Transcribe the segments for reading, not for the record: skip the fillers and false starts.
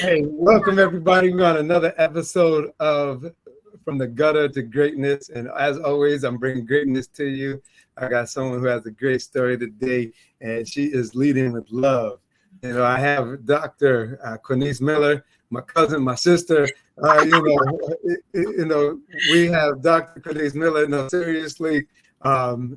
Hey, welcome everybody. We're on another episode of From the Gutter to Greatness. And as always, I'm bringing greatness to you. I got someone who has a great story today, and she is leading with love. I have Dr. Quinice Miller, my cousin, my sister. We have Dr. Quinice Miller. No, seriously,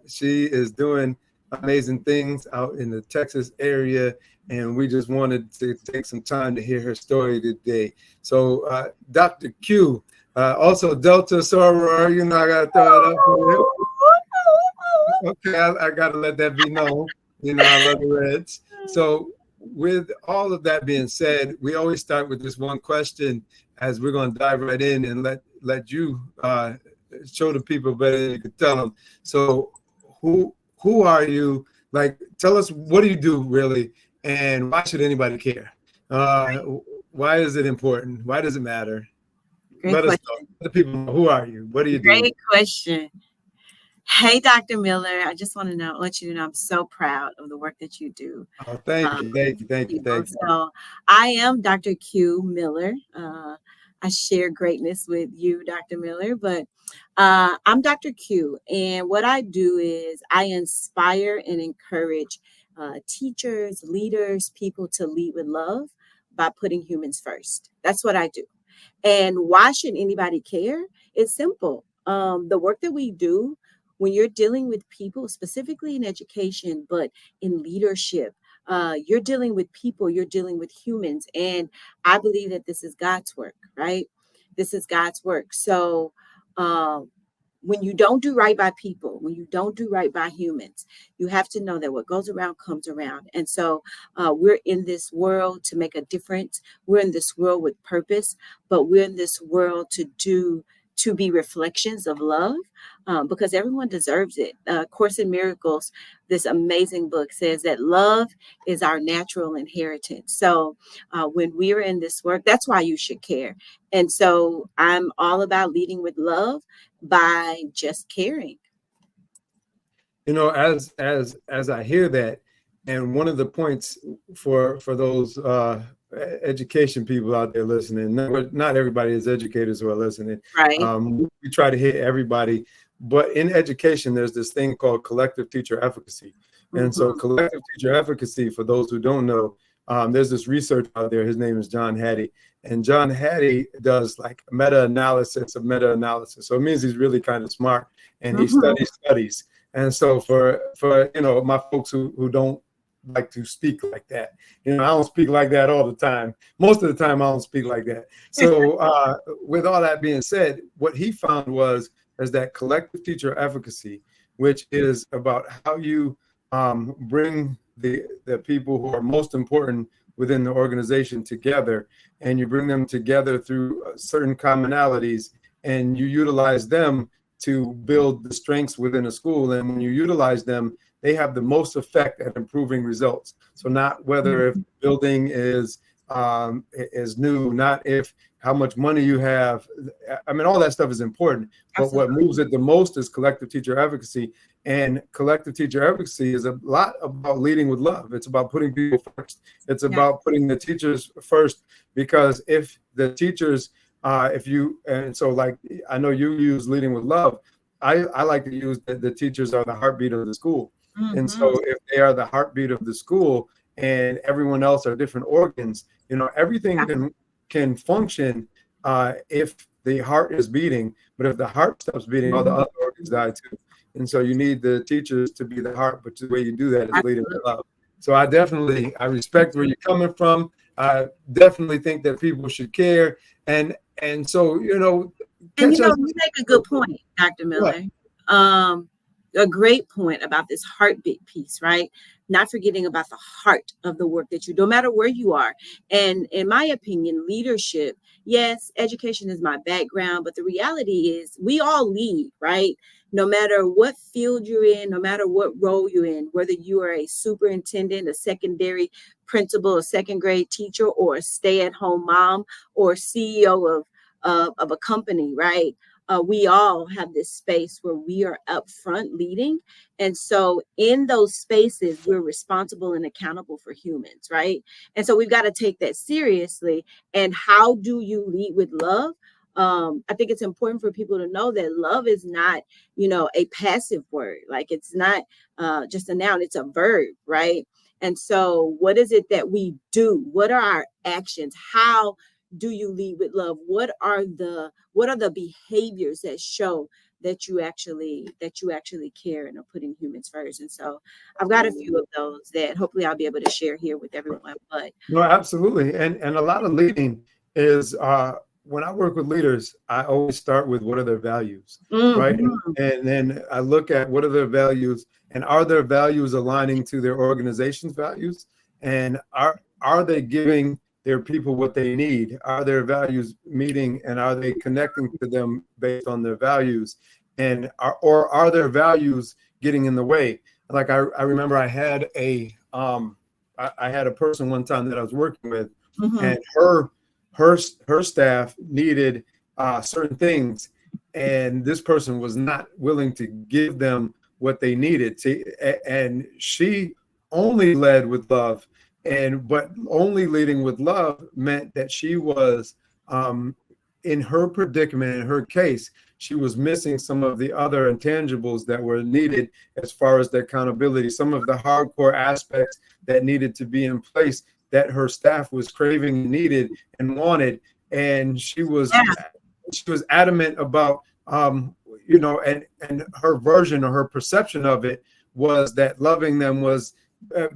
she is doing amazing things out in the Texas area, and we just wanted to take some time to hear her story today. So, Dr. Q, also Delta Soror, I got to throw it up here. Okay, I got to let that be known. I love the Reds. So, with all of that being said, we always start with this one question as we're going to dive right in and let you show the people better than you can tell them. So, who are you? Like, tell us, what do you do really? And why should anybody care? Why is it important? Why does it matter? Let us know. Let the people know, who are you? What do you do? Great question. Hey, Dr. Miller, I just want to let you know I'm so proud of the work that you do. Oh, thank you. So I am Dr. Q Miller. I share greatness with you, Dr. Miller, but I'm Dr. Q. And what I do is I inspire and encourage teachers, leaders, people to lead with love by putting humans first. That's what I do. And why should anybody care? It's simple. The work that we do, when you're dealing with people, specifically in education, but in leadership, you're dealing with people, you're dealing with humans. And I believe that this is God's work, right? This is God's work. So when you don't do right by people, when you don't do right by humans, you have to know that what goes around comes around. And so we're in this world to make a difference. We're in this world with purpose, but we're in this world to be reflections of love, because everyone deserves it. Course in Miracles, this amazing book, says that love is our natural inheritance. So when we're in this work, that's why you should care. And so I'm all about leading with love by just caring. As I hear that, and one of the points for those education people out there listening, not everybody is educators who are listening. Right. We try to hit everybody, but in education, there's this thing called collective teacher efficacy. And so collective teacher efficacy, for those who don't know, there's this research out there. His name is John Hattie. And John Hattie does like meta-analysis of meta-analysis. So it means he's really kind of smart, and he studies. And so for my folks who don't like to speak like that, I don't speak like that all the time. Most of the time, I don't speak like that. So with all that being said, what he found is that collective teacher efficacy, which is about how you bring the people who are most important within the organization together, and you bring them together through certain commonalities, and you utilize them to build the strengths within a school. And when you utilize them, they have the most effect at improving results. So not whether if building is new, not if how much money you have. I mean, all that stuff is important. But what moves it the most is collective teacher efficacy. And collective teacher efficacy is a lot about leading with love. It's about putting people first. It's about putting the teachers first, because if the teachers, like I know you use leading with love, I like to use the teachers are the heartbeat of the school. And so if they are the heartbeat of the school and everyone else are different organs, everything can function if the heart is beating. But if the heart stops beating, all the other organs die too. And so you need the teachers to be the heart, but the way you do that is leading with love. So I respect where you're coming from. I definitely think that people should care. And so, you make a good point, Dr. Miller. A great point about this heartbeat piece, right? Not forgetting about the heart of the work that you do, no matter where you are. And in my opinion, leadership, yes, education is my background, but the reality is we all lead, right? No matter what field you're in, no matter what role you're in, whether you are a superintendent, a secondary principal, a second grade teacher, or a stay-at-home mom, or CEO of a company, right? we all have this space where we are up front leading. And so in those spaces, we're responsible and accountable for humans, right? And so we've got to take that seriously. And how do you lead with love? I think it's important for people to know that love is not, a passive word. Like, it's not just a noun, it's a verb, right? And so what is it that we do? What are our actions? How do you lead with love? What are the behaviors that show that you actually care and are putting humans first? And so I've got a few of those that hopefully I'll be able to share here with everyone. But No, absolutely. And a lot of leading is when I work with leaders, I always start with what are their values, right? Mhm. And then I look at what are their values, and are their values aligning to their organization's values? And are they giving their people what they need? Are their values meeting, and are they connecting to them based on their values? And are their values getting in the way? Like I remember I had a person one time that I was working with, Mhm. and her staff needed certain things, and this person was not willing to give them what they needed to, and she only led with love, but only leading with love meant that she was in her predicament, in her case, she was missing some of the other intangibles that were needed as far as the accountability, some of the hardcore aspects that needed to be in place that her staff was craving and needed and wanted. And she was adamant about and her version or her perception of it was that loving them was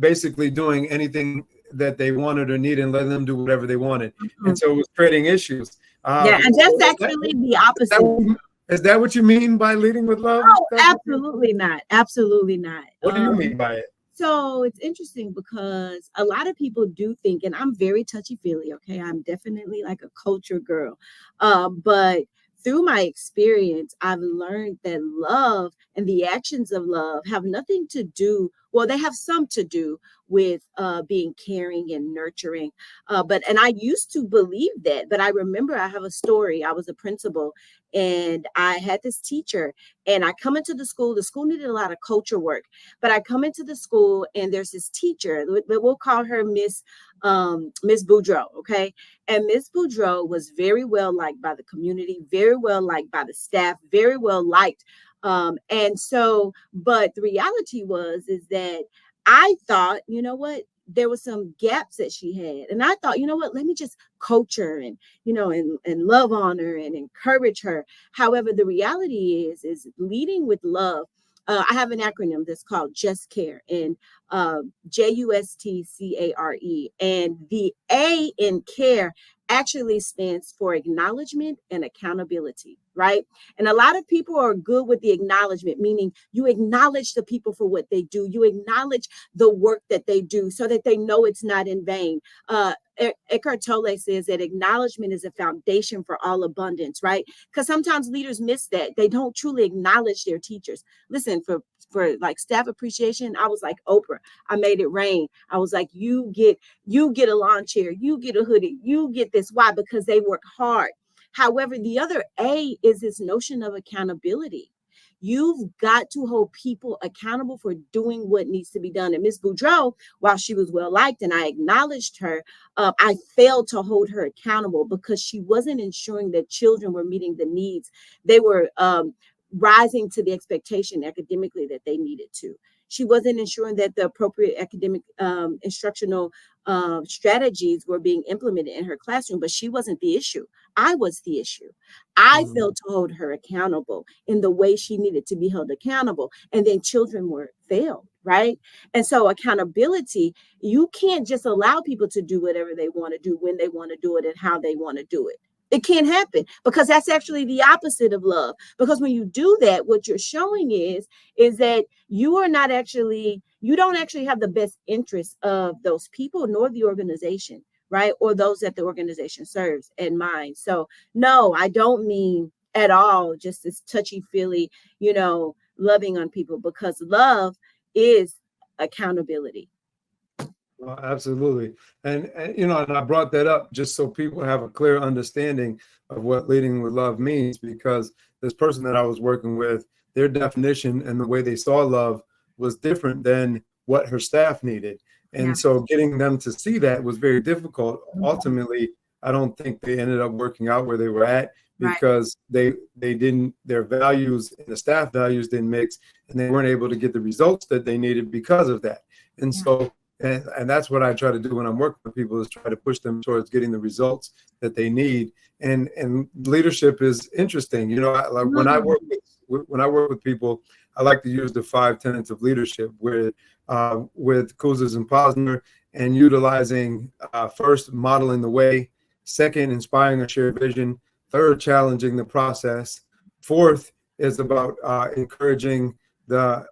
basically doing anything that they wanted or needed and letting them do whatever they wanted. And Mhm. so it was creating issues. Yeah, and So that's actually the opposite. is that what you mean by leading with love, Oh, Dr. Q? absolutely not. Absolutely not. What do you mean by it? So it's interesting because a lot of people do think, and I'm very touchy feely. Okay, I'm definitely like a culture girl, but through my experience, I've learned that love and the actions of love have nothing to do. Well, they have some to do with being caring and nurturing. And I used to believe that, but I remember I have a story. I was a principal, and I had this teacher, and I come into the school. The school needed a lot of culture work, but I come into the school and there's this teacher, we'll call her Miss Boudreau, okay? And Miss Boudreau was very well liked by the community, very well liked by the staff, very well liked. But the reality is that I thought, you know what? There were some gaps that she had. And I thought, you know what, let me just coach her and love on her and encourage her. However, the reality is leading with love. I have an acronym that's called Just Care, and JUSTCARE. And the A in care actually stands for acknowledgement and accountability, right? And a lot of people are good with the acknowledgement, meaning you acknowledge the people for what they do, you acknowledge the work that they do so that they know it's not in vain. Eckhart Tolle says that acknowledgement is a foundation for all abundance, right? Because sometimes leaders miss that. They don't truly acknowledge their teachers. Listen, for like staff appreciation, I was like Oprah. I made it rain. I was like, you get a lawn chair, you get a hoodie, you get this. Why? Because they work hard. However, the other A is this notion of accountability. You've got to hold people accountable for doing what needs to be done. And Miss Boudreau, while she was well liked and I acknowledged her, I failed to hold her accountable because she wasn't ensuring that children were meeting the needs. They were rising to the expectation academically that they needed to. She wasn't ensuring that the appropriate academic instructional strategies were being implemented in her classroom, but she wasn't the issue. I was the issue. I Mhm. failed to hold her accountable in the way she needed to be held accountable. And then children were failed, right? And so accountability, you can't just allow people to do whatever they want to do, when they want to do it, and how they want to do it. It can't happen because that's actually the opposite of love. Because when you do that, what you're showing is that you don't actually have the best interest of those people nor the organization, right? Or those that the organization serves in mind. So no, I don't mean at all just this touchy-feely, loving on people, because love is accountability. Well, absolutely. And I brought that up just so people have a clear understanding of what leading with love means, because this person that I was working with, their definition and the way they saw love was different than what her staff needed. Yeah. And so getting them to see that was very difficult. Mhm. Ultimately, I don't think they ended up working out where they were at, Right. because they didn't, their values and the staff values didn't mix, and they weren't able to get the results that they needed because of that. And Yeah. so and that's what I try to do when I'm working with people, is try to push them towards getting the results that they need. And leadership is interesting. Like Mm. when I work with people, I like to use the 5 tenets of leadership, where with Kouzes and Posner, and utilizing first, modeling the way; second, inspiring a shared vision; third, challenging the process; fourth is about encouraging the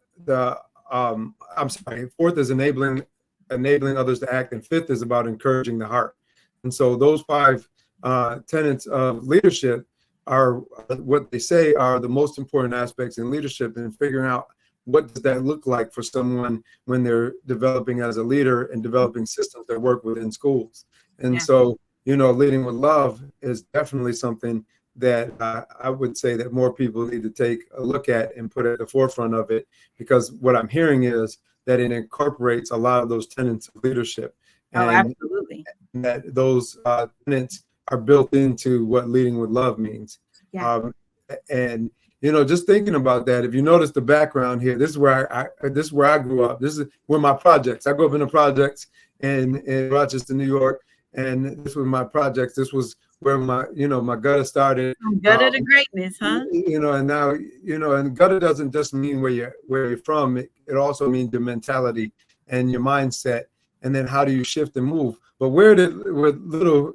I'm sorry, fourth is enabling others to act, and fifth is about encouraging the heart. And so those 5 tenets of leadership are what they say are the most important aspects in leadership, and figuring out what does that look like for someone when they're developing as a leader and developing systems that work within schools. And Yeah. so, leading with love is definitely something that I would say that more people need to take a look at and put at the forefront of it, because what I'm hearing is that it incorporates a lot of those tenets of leadership, Oh, and absolutely. that those tenets are built into what leading with love means. Yeah. Um, and just thinking about that, if you notice the background here, this is where I grew up. This is where my projects. I grew up in the projects in Rochester, New York, and this was my projects. This was where my gutter started. I'm good at the Um, greatness, huh? and now, and gutter doesn't just mean where you're from. It also means your mentality and your mindset, and then how do you shift and move. But where little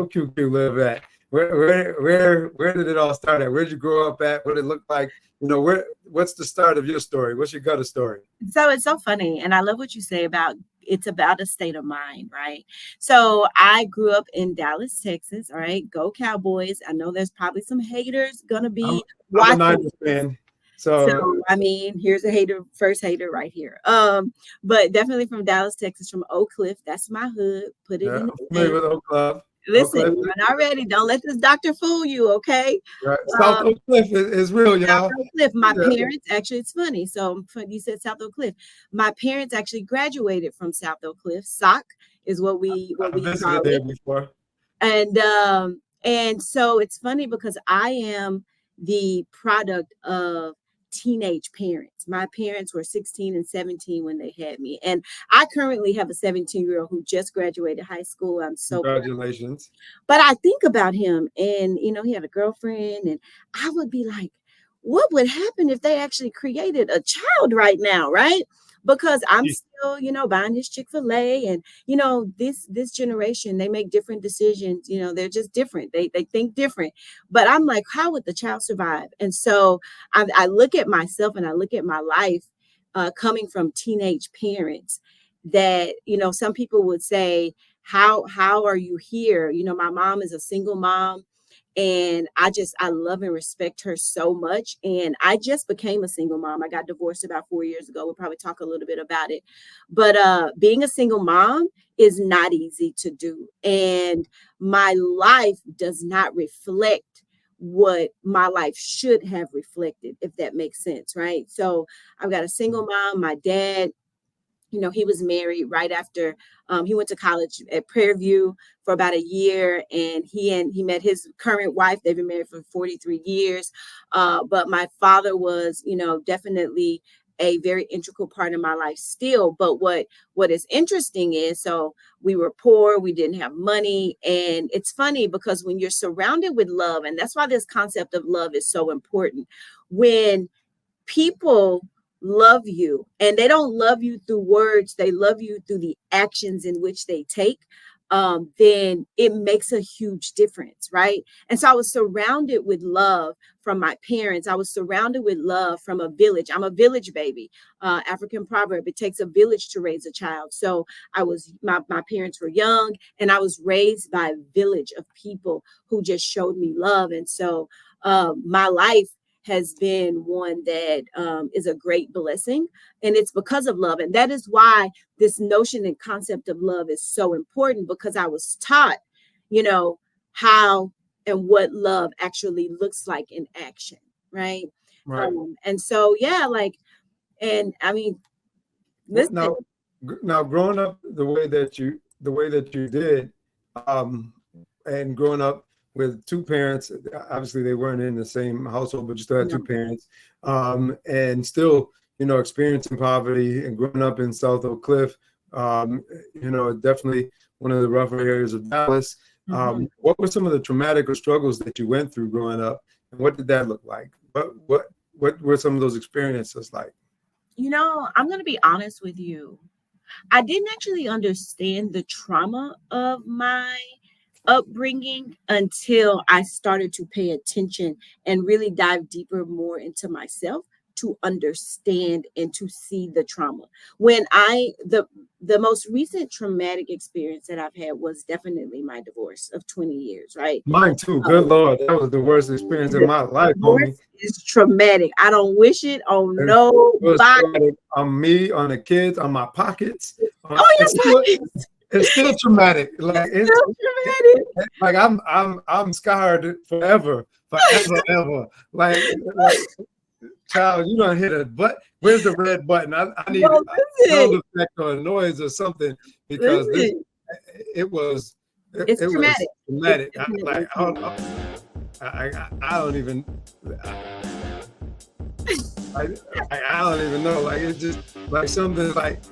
QQ live at? Where did it all start at? Where'd you grow up at? What did it look like? What's the start of your story? What's your gutter story? So it's so funny. And I love what you say about it's about a state of mind, right? So I grew up in Dallas, Texas. All right. Go Cowboys. I know there's probably some haters gonna I'm be I'm a watching. Niners fan, So so I mean, here's a hater, first hater right here. But definitely from Dallas, Texas, from Oak Cliff. That's my hood. Put it yeah, in the I'm familiar state. with Oak Club. Oak Listen, Cliff, you're not ready. Don't let this doctor fool you, okay? right? Um, South Oak Cliff is real, South y'all. Oak Cliff. My Yeah, parents actually, it's funny. So you said South Oak Cliff. My parents actually graduated from South Oak Cliff. SOC is what I we call visited there it. before. And so it's funny because I am the product of teenage parents. My parents were 16 and 17 when they had me. And I currently have a 17-year-old who just graduated high school. I'm so proud. Congratulations. But I think about him and, he had a girlfriend, and I would be like, what would happen if they actually created a child right now, right? Because I'm still, buying his Chick-fil-A, and, this generation, they make different decisions. They're just different. They think different. But I'm like, how would the child survive? And so I look at myself and I look at my life coming from teenage parents that, some people would say, how are you here? My mom is a single mom, and I love and respect her so much. And I just became a single mom. I got divorced about 4 years ago. We'll probably talk a little bit about it. But being a single mom is not easy to do. And my life does not reflect what my life should have reflected, if that makes sense, right? So I've got a single mom. My dad, he was married right after he went to college at Prairie View for about a year, and he met his current wife. They've been married for 43 years. But my father was, definitely a very integral part of my life still. But what is interesting is, so we were poor, we didn't have money, and it's funny because when you're surrounded with love, and that's why this concept of love is so important. When people love you, and they don't love you through words, they love you through the actions in which they take, then it makes a huge difference, right? And so I was surrounded with love from my parents. I was surrounded with love from a village. I'm a village baby. African proverb, it takes a village to raise a child. So my parents were young, and I was raised by a village of people who just showed me love. And so my life has been one that is a great blessing, and it's because of love. And that is why this notion and concept of love is so important, because I was taught, you know, how and what love actually looks like in action, right? Right. And so, yeah, like, and I mean, Well, listen. now growing up the way that you did, um, and growing up with two parents, obviously they weren't in the same household, but you still had two No. parents, and still, experiencing poverty and growing up in South Oak Cliff, definitely one of the rougher areas of Dallas. Mhm. What were some of the traumatic or struggles that you went through growing up, and what did that look like? What were some of those experiences like? I'm going to be honest with you. I didn't actually understand the trauma of my upbringing until I started to pay attention and really dive deeper more into myself to understand and to see the trauma. When the most recent traumatic experience that I've had was definitely my divorce of 20 years, right? Mine too. Uh, Good Lord, that was the worst experience in the my life, homie. divorce is traumatic. I don't wish it on It was nobody. traumatic on me, on the kids, on my pockets. Oh, It's your still, pockets. it's still traumatic. Like It's still traumatic. like I'm scarred forever, forever, ever. Like child, you don't hit a butt. Where's the red button? I need Well, a sound listen, effect or a noise or something, because listen. it was It's it was traumatic. It's traumatic. definitely traumatic. I don't even. I don't even know. Like, it's just like something like,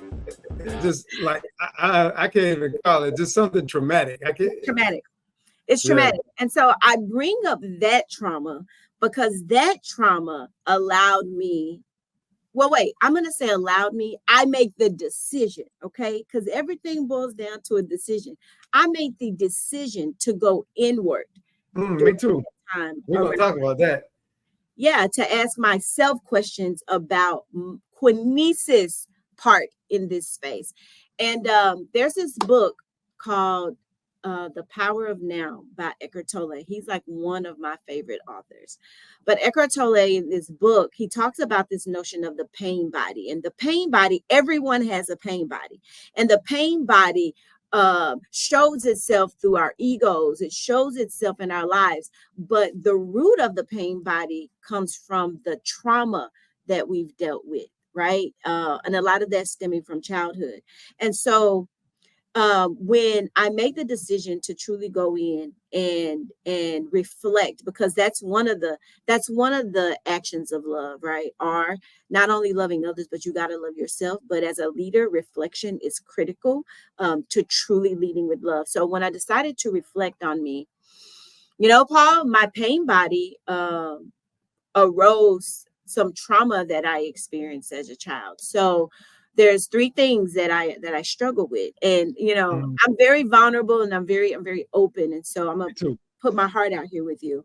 just like I can't even call it. Just something traumatic. I can't. Traumatic. It's Yeah. traumatic. And so I bring up that trauma because that trauma allowed me. Well, wait, I'm going to say allowed me. I make the decision, okay? Because everything boils down to a decision. I made the decision to go inward Me during too. that time. We're gonna talk about that. Yeah, to ask myself questions about Quenesis part in this space. And there's this book called The Power of Now by Eckhart Tolle. He's like one of my favorite authors. But Eckhart Tolle, in this book, he talks about this notion of the pain body. And the pain body, everyone has a pain body. And the pain body shows itself through our egos. It shows itself in our lives. But the root of the pain body comes from the trauma that we've dealt with, right? And a lot of that stemming from childhood. And so when I make the decision to truly go in and reflect, because that's one of the actions of love, right? Are not only loving others, but you got to love yourself. But as a leader, reflection is critical to truly leading with love. So when I decided to reflect on me, Paul, my pain body arose some trauma that I experienced as a child. So there's three things that I struggle with. And Mm, I'm very vulnerable and I'm very open. And so I'm Me gonna too. put my heart out here with you.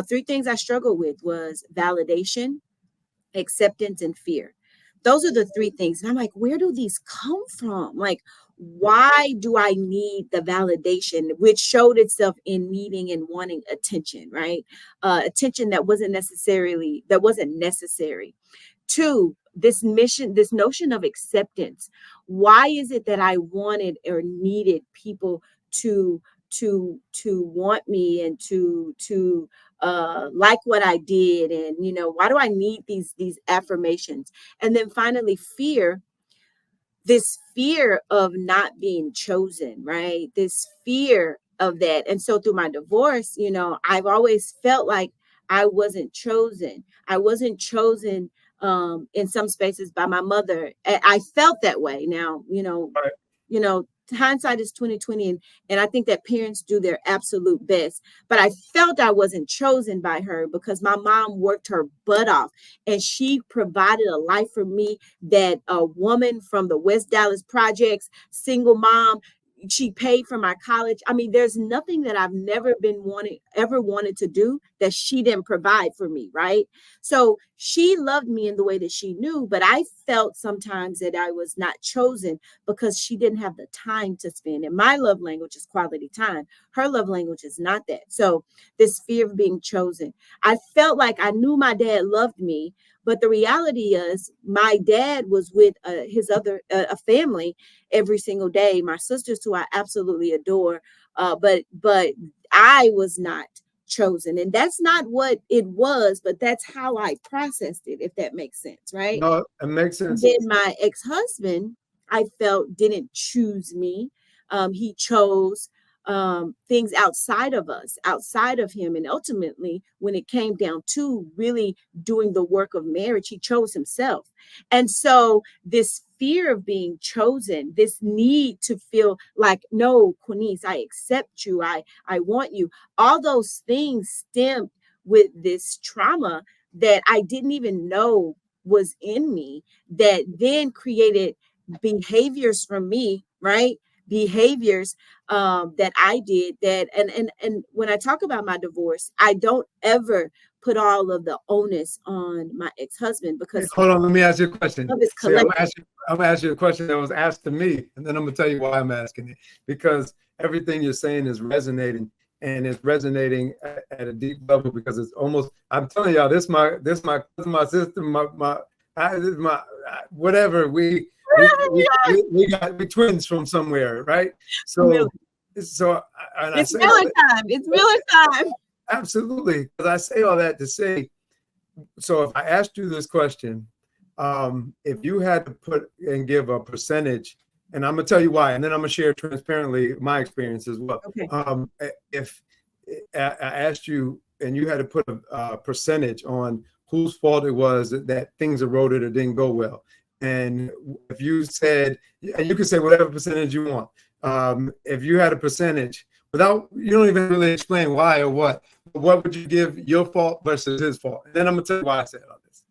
Three things I struggle with was validation, acceptance, and fear. Those are the three things. And I'm like, where do these come from? Like, why do I need the validation, which showed itself in needing and wanting attention, right? Attention that wasn't necessary. Two, this notion of acceptance. Why is it that I wanted or needed people to want me and to like what I did? And why do I need these affirmations? And then finally, fear, this fear of not being chosen, right? This fear of that. And so through my divorce, I've always felt like I wasn't chosen. I wasn't chosen in some spaces by my mother. I felt that way. Now, Right. you know, hindsight is 2020, and I think that parents do their absolute best. But I felt I wasn't chosen by her because my mom worked her butt off and she provided a life for me that a woman from the West Dallas projects, single mom, she paid for my college. I mean, there's nothing that I've ever wanted to do that she didn't provide for me, right? So she loved me in the way that she knew, but I felt sometimes that I was not chosen because she didn't have the time to spend. And my love language is quality time. Her love language is not that. So this fear of being chosen, I felt like I knew my dad loved me, but the reality is my dad was with his other a family every single day. My sisters, who I absolutely adore, but I was not chosen, and that's not what it was. But that's how I processed it, if that makes sense, right? No, it makes And sense. then my ex-husband, I felt didn't choose me. He chose things outside of us, outside of him. And ultimately, when it came down to really doing the work of marriage, he chose himself. And so this fear of being chosen, this need to feel like, no, Quinice, I accept you. I want you. All those things stemmed with this trauma that I didn't even know was in me, that then created behaviors from me, right? Behaviors that I did that, and when I talk about my divorce, I don't ever put all of the onus on my ex-husband, because Hold on, let me ask you a question. love is See, I'm collective. gonna ask you a question that was asked to me, and then I'm gonna tell you why I'm asking it. Because everything you're saying is resonating, and it's resonating at a deep level. Because it's almost, I'm telling y'all, this my cousin, my sister, this is my whatever. We twins from somewhere, right? So so and I It's say Miller time. It's Miller time. absolutely, because I say all that to say, so if I asked you this question, if you had to put and give a percentage, and I'm gonna tell you why, and then I'm gonna share transparently my experience as well. Okay. If I asked you and you had to put a percentage on whose fault it was that things eroded or didn't go well, and if you said, and you can say whatever percentage you want, if you had a percentage without, you don't even really explain why or what would you give your fault versus his fault? And then I'm gonna tell you why I said all this.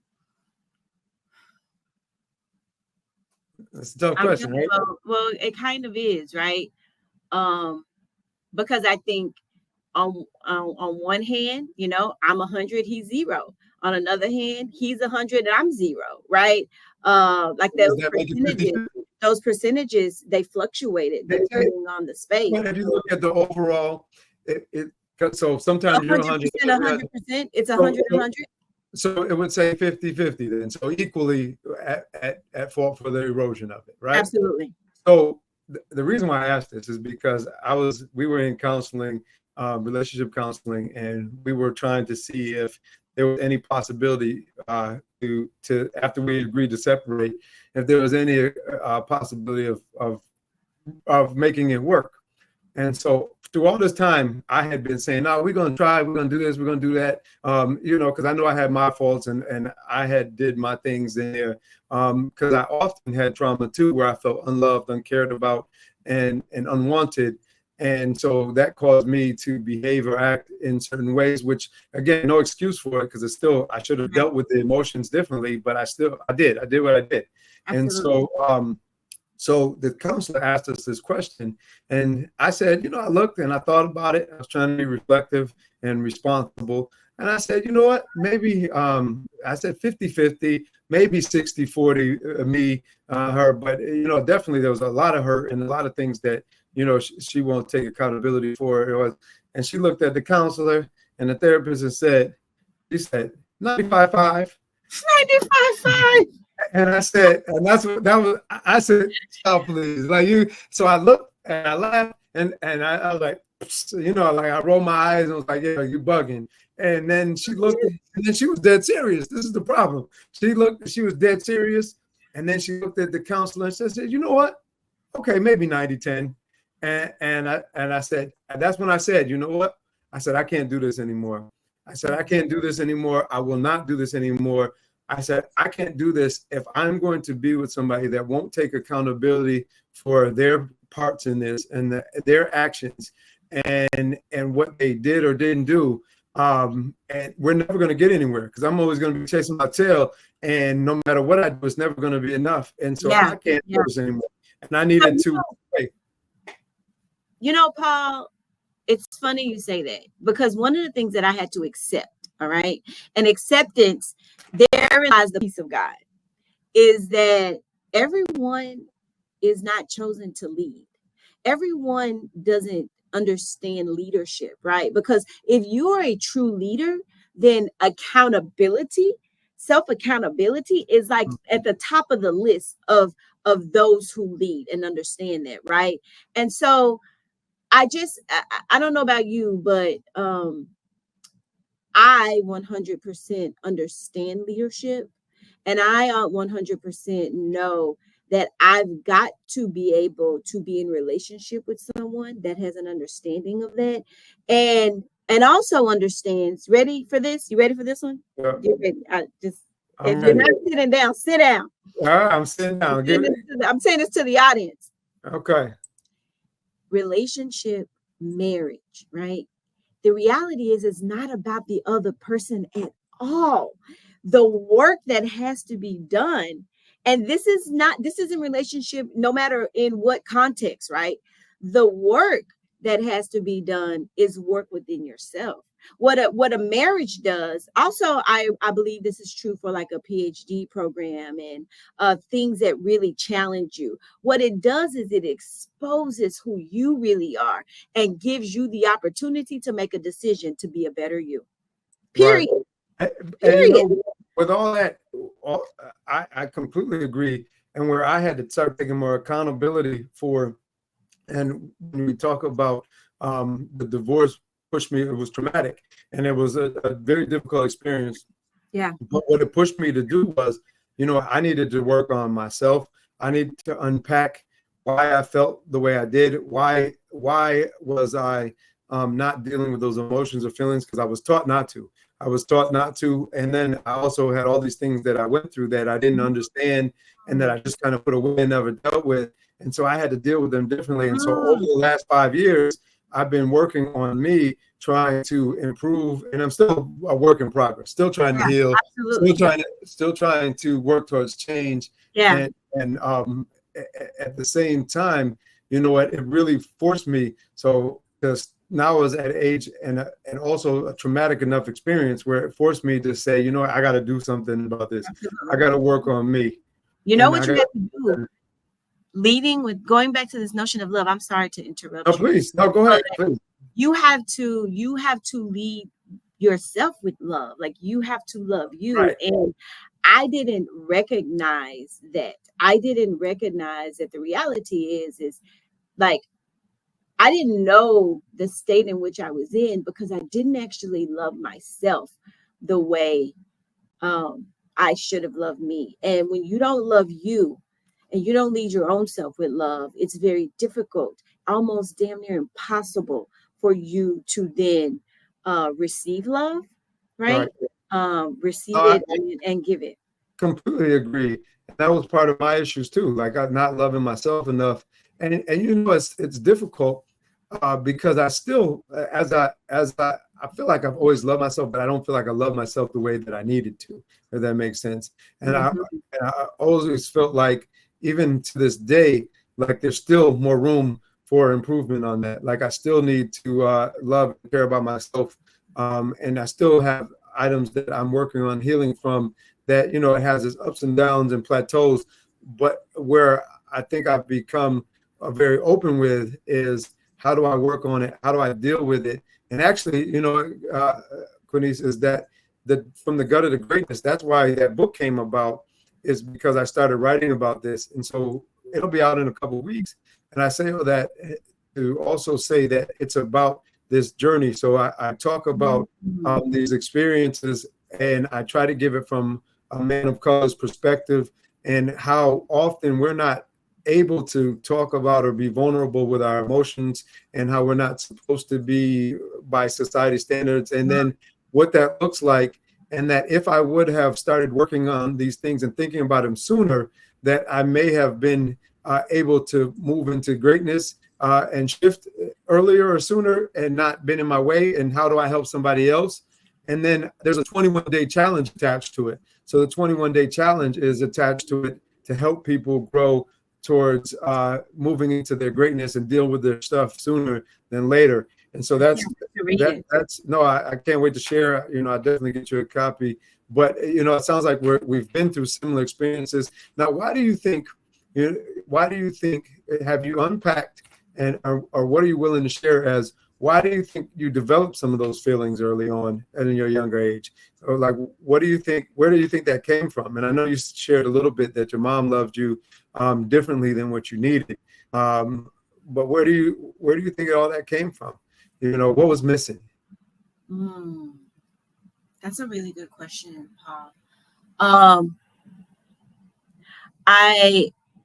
It's a tough question, right? Well, it kind of is, right? Because I think on one hand, I'm 100, he's 0. On another hand, he's 100 and I'm 0, right? Like Does that make it 50-50? those percentages, they fluctuated depending on the space. But if you look at the overall, so sometimes you're 100%, 100%, it's 100, 100. So it would say 50-50 then. So equally at fault for the erosion of it, right? Absolutely. So the reason why I asked this is because we were in counseling, relationship counseling, and we were trying to see if there was any possibility to after we agreed to separate, if there was any possibility of making it work. And so through all this time, I had been saying, no, we're going to try, we're going to do this, we're going to do that, because I know I had my faults and I had did my things in there, because I often had trauma too, where I felt unloved, uncared about, and unwanted. And so that caused me to behave or act in certain ways, which, again, no excuse for it, because I should have dealt with the emotions differently, but I did what I did. Absolutely. And so the counselor asked us this question, and I said, I looked and I thought about it. I was trying to be reflective and responsible. And I said, you know what, maybe, I said 50-50, maybe 60-40 me, her, but, definitely there was a lot of her and a lot of things that, she won't take accountability for. And she looked at the counselor and the therapist and said, 95-5. 95-5. And I said, I said, stop, please. Like you. So I looked and I laughed and I was like, like I rolled my eyes and was like, yeah, you bugging. And then she looked and then she was dead serious. This is the problem. She was dead serious. And then she looked at the counselor and said, you know what? Okay, maybe 90-10. And I said, and that's when I said, you know what? I said, I can't do this anymore. I said, I can't do this anymore. I will not do this anymore. I said, I can't do this if I'm going to be with somebody that won't take accountability for their parts in this and their actions and what they did or didn't do. And we're never going to get anywhere because I'm always going to be chasing my tail. And no matter what I do, it's never going to be enough. And so I can't do this anymore. And I needed to. Paul, it's funny you say that, because one of the things that I had to accept, all right, and acceptance, therein lies the peace of God, is that everyone is not chosen to lead. Everyone doesn't understand leadership, right? Because if you are a true leader, then accountability, self-accountability is like at the top of the list of those who lead and understand that, right? And so I don't know about you, but I 100% understand leadership, and I 100% know that I've got to be able to be in relationship with someone that has an understanding of that, and also understands. Ready for this? You ready for this one? Yeah. Get ready. I'm If you're ready. not sitting down, sit down. All right, I'm sitting down. I'm saying this to the audience. Okay. Relationship, marriage, right? The reality is it's not about the other person at all. The work that has to be done, and this is in relationship, no matter in what context, right? The work that has to be done is work within yourself. What a marriage does, also, I believe this is true for like a PhD program and things that really challenge you. What it does is it exposes who you really are and gives you the opportunity to make a decision to be a better you. Period. Right. Period. With all that, I completely agree. And where I had to start taking more accountability for, and when we talk about the divorce pushed me, it was traumatic, and it was a very difficult experience. Yeah. But what it pushed me to do was, I needed to work on myself. I needed to unpack why I felt the way I did. Why was I not dealing with those emotions or feelings? Because I was taught not to. And then I also had all these things that I went through that I didn't understand and that I just kind of put away and never dealt with. And so I had to deal with them differently. And so over the last 5 years, I've been working on me, trying to improve, and I'm still a work in progress, still trying to heal, still trying to work towards change. Yeah. And at the same time, it really forced me. So because now I was at age and also a traumatic enough experience where it forced me to say, I got to do something about this. I got to work on me. You know what you have to do? Leading with, going back to this notion of love. I'm sorry to interrupt. No, please. No, go ahead. Please. You have to lead yourself with love. Like, you have to love you. Right. And I didn't recognize that. The reality is like, I didn't know the state in which I was in because I didn't actually love myself the way I should have loved me. And when you don't love you and you don't lead your own self with love, it's very difficult, almost damn near impossible for you to then receive love, right? Receive it and give it. Completely agree. That was part of my issues too. Like, I'm not loving myself enough. And it's difficult because I still, as I feel like I've always loved myself, but I don't feel like I love myself the way that I needed to, if that makes sense. And I always felt like, even to this day, like there's still more room for improvement on that. Like, I still need to love and care about myself. And I still have items that I'm working on healing from that, it has its ups and downs and plateaus. But where I think I've become very open with is, how do I work on it? How do I deal with it? And actually, Quinice, is that from the gut of the greatness, that's why that book came about, is because I started writing about this. And so it'll be out in a couple of weeks. And I say all that to also say that it's about this journey. So I talk about these experiences, and I try to give it from a man of color's perspective, and how often we're not able to talk about or be vulnerable with our emotions, and how we're not supposed to be by society standards, and then what that looks like. And that if I would have started working on these things and thinking about them sooner, that I may have been able to move into greatness and shift earlier or sooner, and not been in my way. And how do I help somebody else? And then there's a 21-day challenge attached to it. So the 21-day challenge is attached to it to help people grow towards moving into their greatness and deal with their stuff sooner than later. And so that's no, I can't wait to share. You know, I definitely get you a copy. But you know, it sounds like we've been through similar experiences. Now, why do you think? Why do you think? Have you unpacked and or what are you willing to share as? Why do you think you developed some of those feelings early on and in your younger age? Or like, what do you think? Where do you think that came from? And I know you shared a little bit that your mom loved you differently than what you needed. But where do you think all that came from? You know, what was missing? That's a really good question, Paul.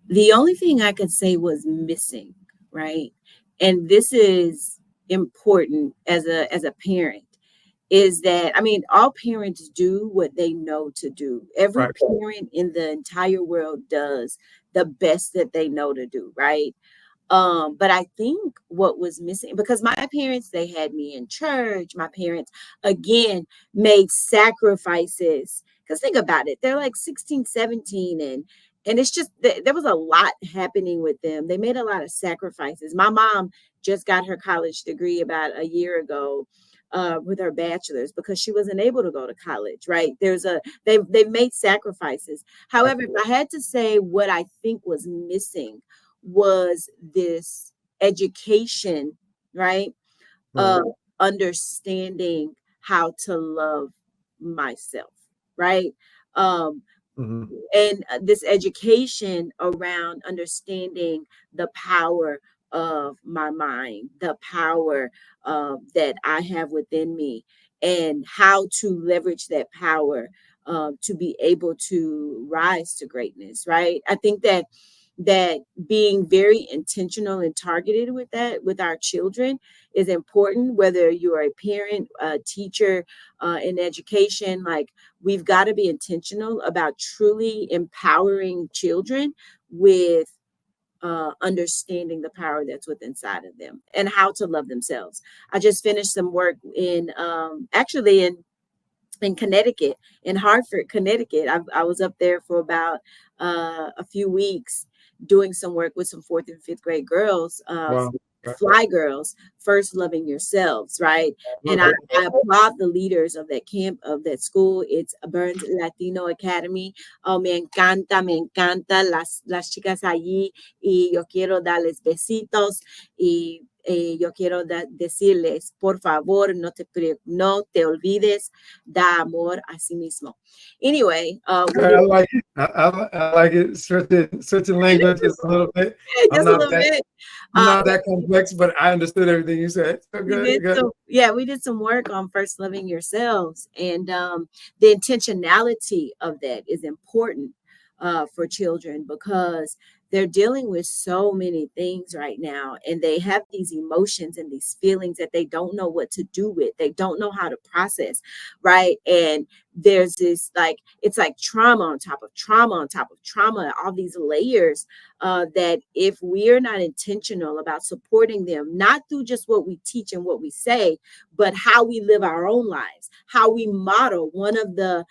The only thing I could say was missing, right? And this is important as a parent, is that, I mean, all parents do what they know to do. Every parent in the entire world does the best that they know to do, right? But I think what was missing, because my parents, they had me in church. My parents, again, made sacrifices. Because think about it, they're like 16, 17, and it's just, there was a lot happening with them. They made a lot of sacrifices. My mom just got her college degree about a year ago with her bachelor's because she wasn't able to go to college, right? They've made sacrifices. However, if I had to say what I think was missing was this education, right? Of understanding how to love myself, right? And this education around understanding the power of my mind, the power that I have within me, and how to leverage that power to be able to rise to greatness, right? I think that being very intentional and targeted with that, with our children, is important, whether you're a parent, a teacher, in education. Like, we've got to be intentional about truly empowering children with understanding the power that's within inside of them and how to love themselves. I just finished some work in actually in Connecticut, in Hartford, Connecticut. I was up there for about a few weeks doing some work with some 4th and 5th grade girls, fly girls, first loving yourselves, right? And I applaud the leaders of that camp, of that school. It's a Burns Latino Academy. Oh, me encanta las chicas allí, y yo quiero darles besitos, y yo quiero decirles, por favor, no te olvides, da amor a sí mismo. Anyway, I like it. I like it. Certain languages a little bit. I'm not that complex, but I understood everything you said. So good. We did some work on first loving yourselves, and the intentionality of that is important for children, because they're dealing with so many things right now, and they have these emotions and these feelings that they don't know what to do with. They don't know how to process, right? And there's this, like, it's like trauma on top of trauma on top of trauma, all these layers that if we're not intentional about supporting them, not through just what we teach and what we say, but how we live our own lives, how we model. One of the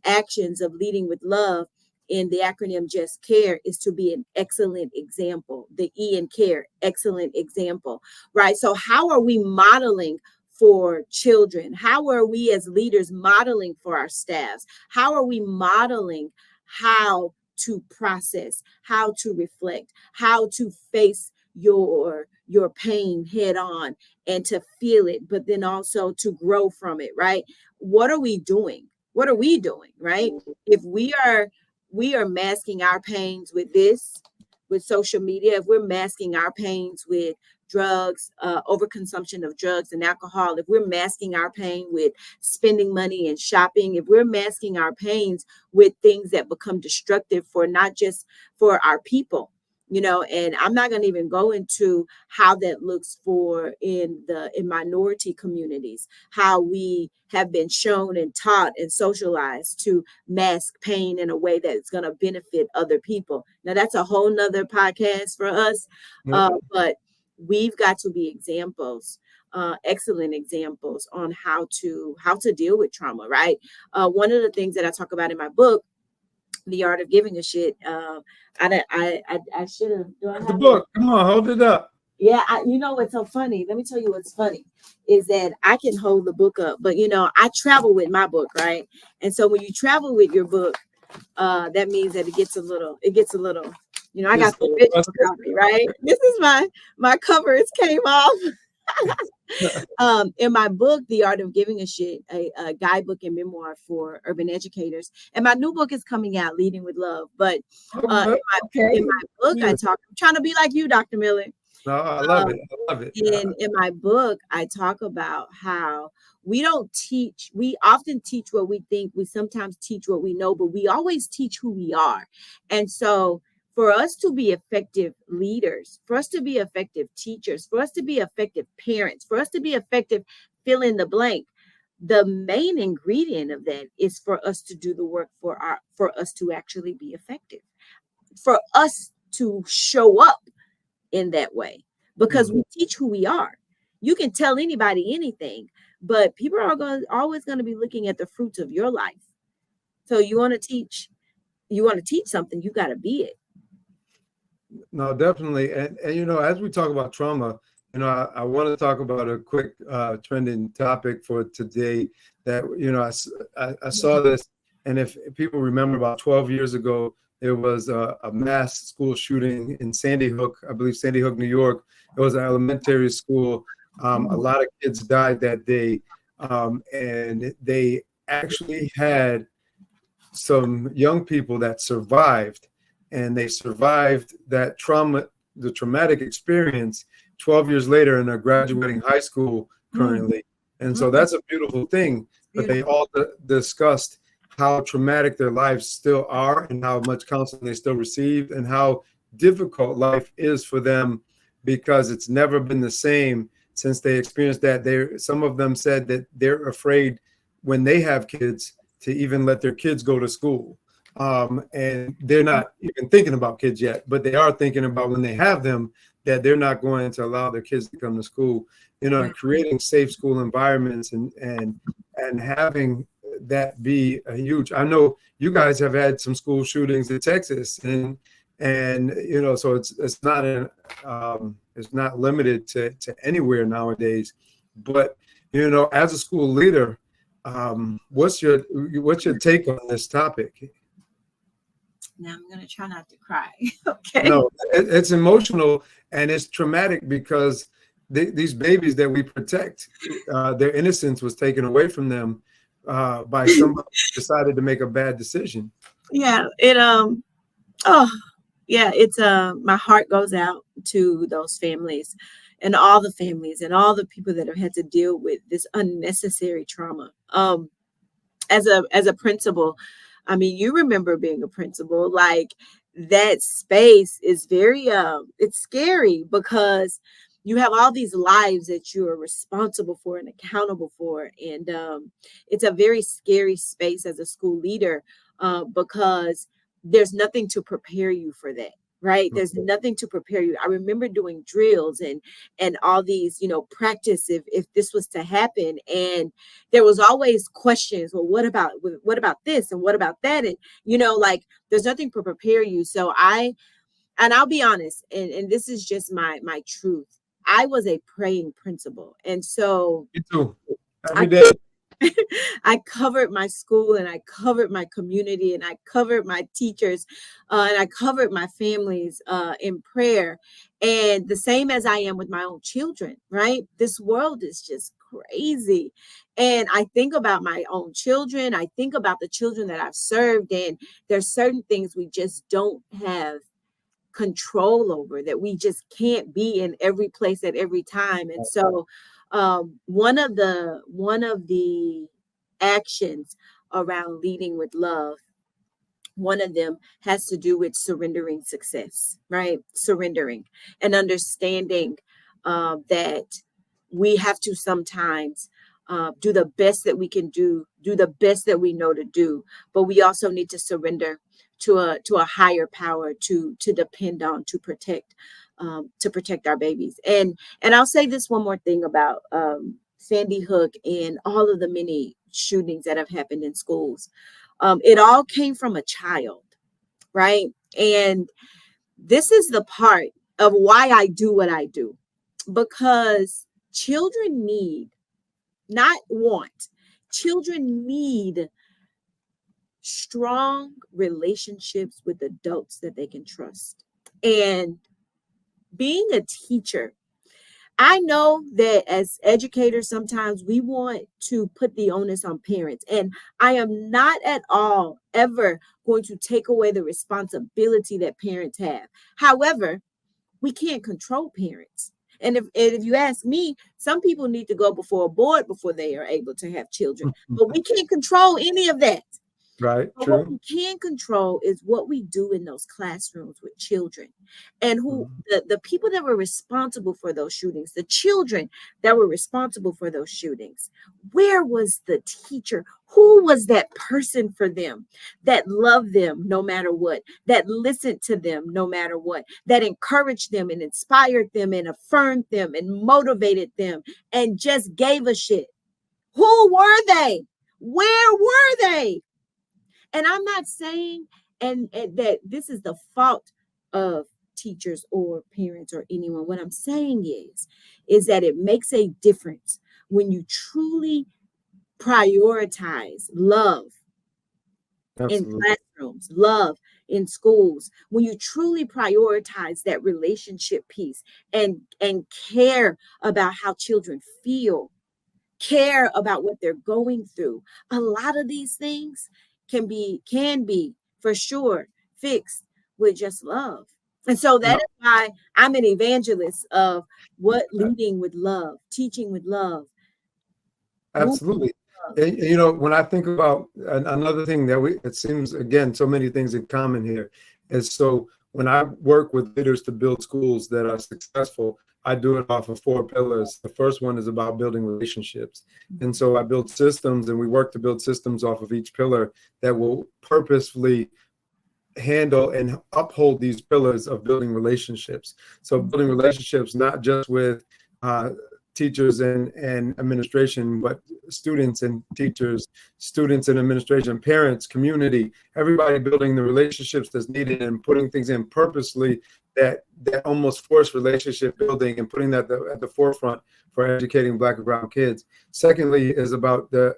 actions of leading with love in the acronym JUST CARE is to be an excellent example. The E in CARE, excellent example, right? So how are we modeling for children? How are we as leaders modeling for our staffs? How are we modeling how to process, how to reflect, how to face your pain head on and to feel it, but then also to grow from it, right? What are we doing? What are we doing, right? If we are masking our pains with social media, if we're masking our pains with drugs, overconsumption of drugs and alcohol, if we're masking our pain with spending money and shopping, if we're masking our pains with things that become destructive for not just for our people, and I'm not going to even go into how that looks in minority communities, how we have been shown and taught and socialized to mask pain in a way that's going to benefit other people. Now, that's a whole nother podcast for us, but we've got to be examples, excellent examples on how to deal with trauma, right? One of the things that I talk about in my book, The Art of Giving a Shit. I should have. Do I have The book. Come on, hold it up. Yeah, you know what's so funny? Let me tell you what's funny is that I can hold the book up, but I travel with my book, right? And so when you travel with your book, that means that it gets a little. I got the physical copy, right? This is my cover. It came off. In my book, The Art of Giving a Shit, a guidebook and memoir for urban educators, and my new book is coming out, Leading with Love. But in my book, I'm trying to be like you, Dr. Miller. No, I love it. I love it. In my book, I talk about how we don't teach. We often teach what we think. We sometimes teach what we know, but we always teach who we are. And so for us to be effective leaders, for us to be effective teachers, for us to be effective parents, for us to be effective fill in the blank, the main ingredient of that is for us to do the work for us to actually be effective, for us to show up in that way, because we teach who we are. You can tell anybody anything, but people are always going to be looking at the fruits of your life. So you want to teach something, you got to be it. No, definitely. And as we talk about trauma, I want to talk about a quick trending topic for today that, I saw this. And if people remember, about 12 years ago, there was a mass school shooting in Sandy Hook, I believe Sandy Hook, New York. It was an elementary school. A lot of kids died that day. And they actually had some young people that survived, and they survived that trauma, the traumatic experience 12 years later, and are graduating high school currently. And so that's a beautiful thing. But they all discussed how traumatic their lives still are, and how much counseling they still receive, and how difficult life is for them, because it's never been the same since they experienced that. Some of them said that they're afraid when they have kids to even let their kids go to school. And they're not even thinking about kids yet, but they are thinking about when they have them, that they're not going to allow their kids to come to school. And creating safe school environments and having that be a huge. I know you guys have had some school shootings in Texas, and so it's not limited to anywhere nowadays. But as a school leader, what's your take on this topic? Now I'm going to try not to cry. Okay. No, it's emotional and it's traumatic, because these babies that we protect, their innocence was taken away from them by somebody who decided to make a bad decision. Yeah, it's my heart goes out to those families and all the families and all the people that have had to deal with this unnecessary trauma. As a principal, I mean, you remember being a principal, like that space is very, it's scary, because you have all these lives that you are responsible for and accountable for. And it's a very scary space as a school leader, because there's nothing to prepare you for that. Right. There's nothing to prepare you. I remember doing drills and all these, practice if this was to happen. And there was always questions. Well, what about this? And what about that? And, like there's nothing to prepare you. So I'll be honest, and this is just my truth. I was a praying principal. And so me too. Every day. I covered my school, and I covered my community, and I covered my teachers, and I covered my families in prayer. And the same as I am with my own children, right? This world is just crazy. And I think about my own children. I think about the children that I've served, and there's certain things we just don't have control over, that we just can't be in every place at every time. And so one of the actions around leading with love, one of them has to do with surrendering success, right? Surrendering and understanding that we have to sometimes do the best that we can do the best that we know to do, but we also need to surrender to a higher power to depend on, to protect our babies. And I'll say this one more thing about Sandy Hook and all of the many shootings that have happened in schools. It all came from a child, right? And this is the part of why I do what I do, because children need, not want, children need strong relationships with adults that they can trust. And being a teacher, I know that as educators, sometimes we want to put the onus on parents. And I am not at all ever going to take away the responsibility that parents have. However, we can't control parents. And if you ask me, some people need to go before a board before they are able to have children. But we can't control any of that. Right. But what True. we can control is what we do in those classrooms with children, and who the people that were responsible for those shootings, the children that were responsible for those shootings. Where was the teacher? Who was that person for them that loved them no matter what, that listened to them no matter what, that encouraged them and inspired them and affirmed them and motivated them and just gave a shit? Who were they? Where were they? And I'm not saying and that this is the fault of teachers or parents or anyone. What I'm saying is that it makes a difference when you truly prioritize love in Absolutely. classrooms, love in schools, when you truly prioritize that relationship piece and care about how children feel, care about what they're going through. A lot of these things can be for sure fixed with just love. And so that No, is why I'm an evangelist of what leading with love, teaching with love, moving absolutely. with love. And, when I think about another thing that it seems, again, so many things in common here is, so when I work with leaders to build schools that are successful, I do it off of 4 pillars. The first one is about building relationships. And so I build systems, and we work to build systems off of each pillar that will purposefully handle and uphold these pillars of building relationships. So building relationships, not just with uh, teachers and administration, but students and teachers, students and administration, parents, community, everybody building the relationships that's needed and putting things in purposely that almost force relationship building and putting that at the forefront for educating Black and brown kids. Secondly is about the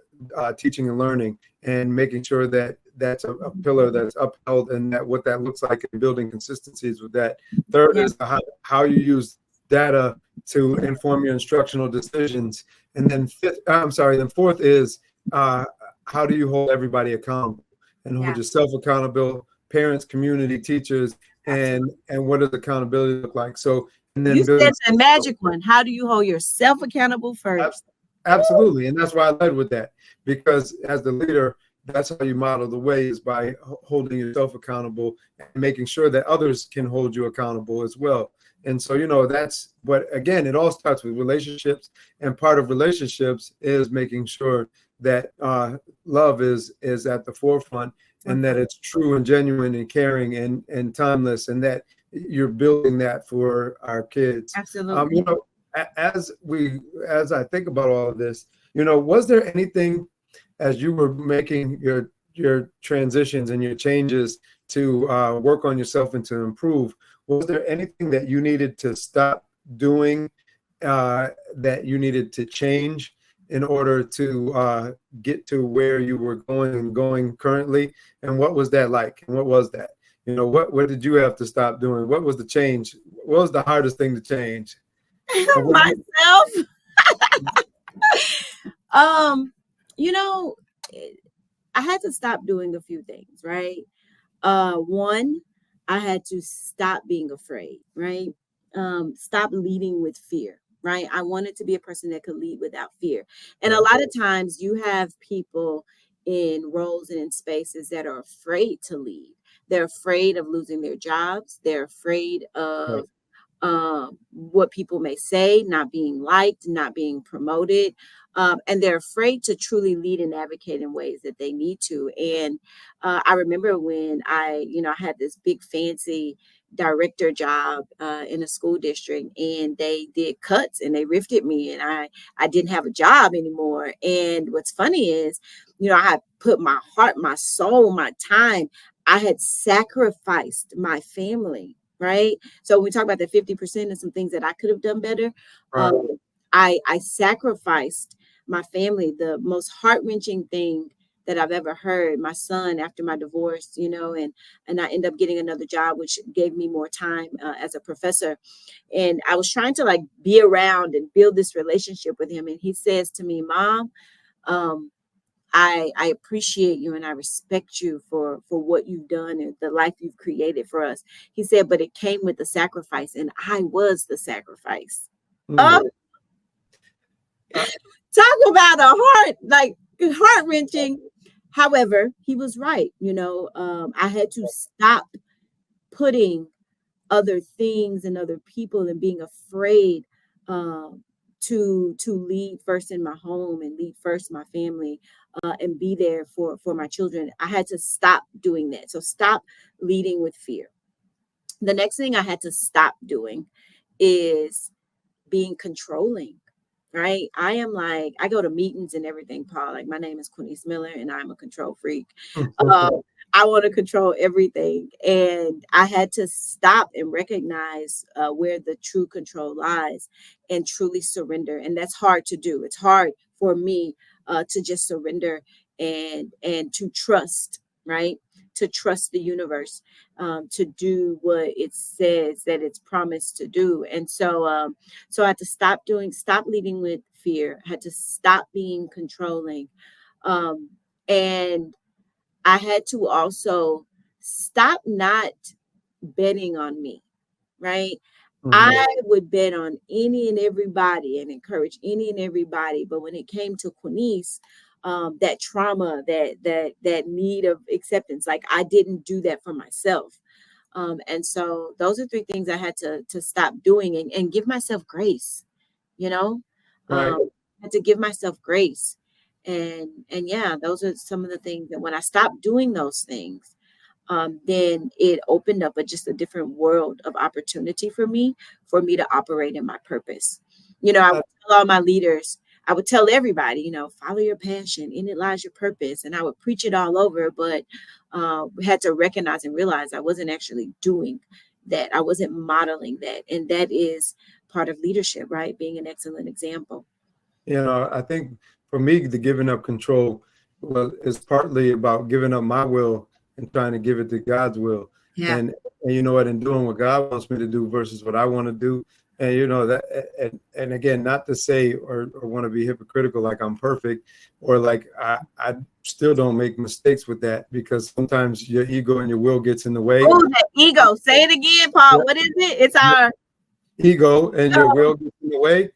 teaching and learning and making sure that that's a pillar that's upheld, and that what that looks like, and building consistencies with that. Third Yeah. is how you use data to inform your instructional decisions. And then then fourth is how do you hold everybody accountable and hold Yeah. yourself accountable, parents, community, teachers, and what does accountability look like? So, and You then building. said the magic one. How do you hold yourself accountable first? Absolutely. And that's why I led with that, because as the leader, that's how you model the way, is by holding yourself accountable and making sure that others can hold you accountable as well. And so, that's what, again, it all starts with relationships. And part of relationships is making sure that love is at the forefront, and that it's true and genuine and caring and timeless, and that you're building that for our kids. Absolutely. As I think about all of this, was there anything, as you were making your transitions and your changes to work on yourself and to improve, was there anything that you needed to stop doing, that you needed to change in order to get to where you were going currently? And what was that like? And what was that? What did you have to stop doing? What was the change? What was the hardest thing to change? And what did Myself. Um, you know, I had to stop doing a few things, right? One, I had to stop being afraid, right? Stop leading with fear, right? I wanted to be a person that could lead without fear. And a lot of times you have people in roles and in spaces that are afraid to lead. They're afraid of losing their jobs. They're afraid right, of what people may say, not being liked, not being promoted. And they're afraid to truly lead and advocate in ways that they need to. And I remember when I had this big fancy director job in a school district, and they did cuts and they rifted me, and I didn't have a job anymore. And what's funny is, I had put my heart, my soul, my time. I had sacrificed my family, right? So when we talk about the 50% and some things that I could have done better, Right. I sacrificed my family. The most heart-wrenching thing that I've ever heard, my son after my divorce, and I ended up getting another job, which gave me more time as a professor. And I was trying to like be around and build this relationship with him. And he says to me, Mom, um, I appreciate you and I respect you for what you've done and the life you've created for us. He said, but it came with the sacrifice, and I was the sacrifice. Mm. Uh, Talk about a heart wrenching. However, he was right. I had to stop putting other things and other people and being afraid um, to lead first in my home and lead first my family and be there for my children. I had to stop doing that. So stop leading with fear. The next thing I had to stop doing is being controlling. Right. I go to meetings and everything, Paul. Like, my name is Quinice Miller and I'm a control freak. Um, I want to control everything. And I had to stop and recognize where the true control lies and truly surrender. And that's hard to do. It's hard for me to just surrender and to trust, right? To trust the universe, to do what it says that it's promised to do. And so I had to stop leading with fear, had to stop being controlling. And I had to also stop not betting on me, right? mhm. I would bet on any and everybody and encourage any and everybody. But when it came to Quinice, that trauma, that need of acceptance, like I didn't do that for myself. And so those are three things I had to stop doing and give myself grace, you know. Right. I had to give myself grace. And yeah, those are some of the things that when I stopped doing those things, then it opened up just a different world of opportunity for me to operate in my purpose. I would tell all my leaders, I would tell everybody, follow your passion, in it lies your purpose. And I would preach it all over, but we had to recognize and realize I wasn't actually doing that. I wasn't modeling that. And that is part of leadership, right? Being an excellent example. I think for me, the giving up control is partly about giving up my will and trying to give it to God's will. Yeah, And you know what, and doing what God wants me to do versus what I want to do. And and again, not to say or want to be hypocritical, like I'm perfect, or like I still don't make mistakes with that, because sometimes your ego and your will gets in the way. oh, that ego. Say it again, Paul. What is it? It's our Ego and your will gets in the way.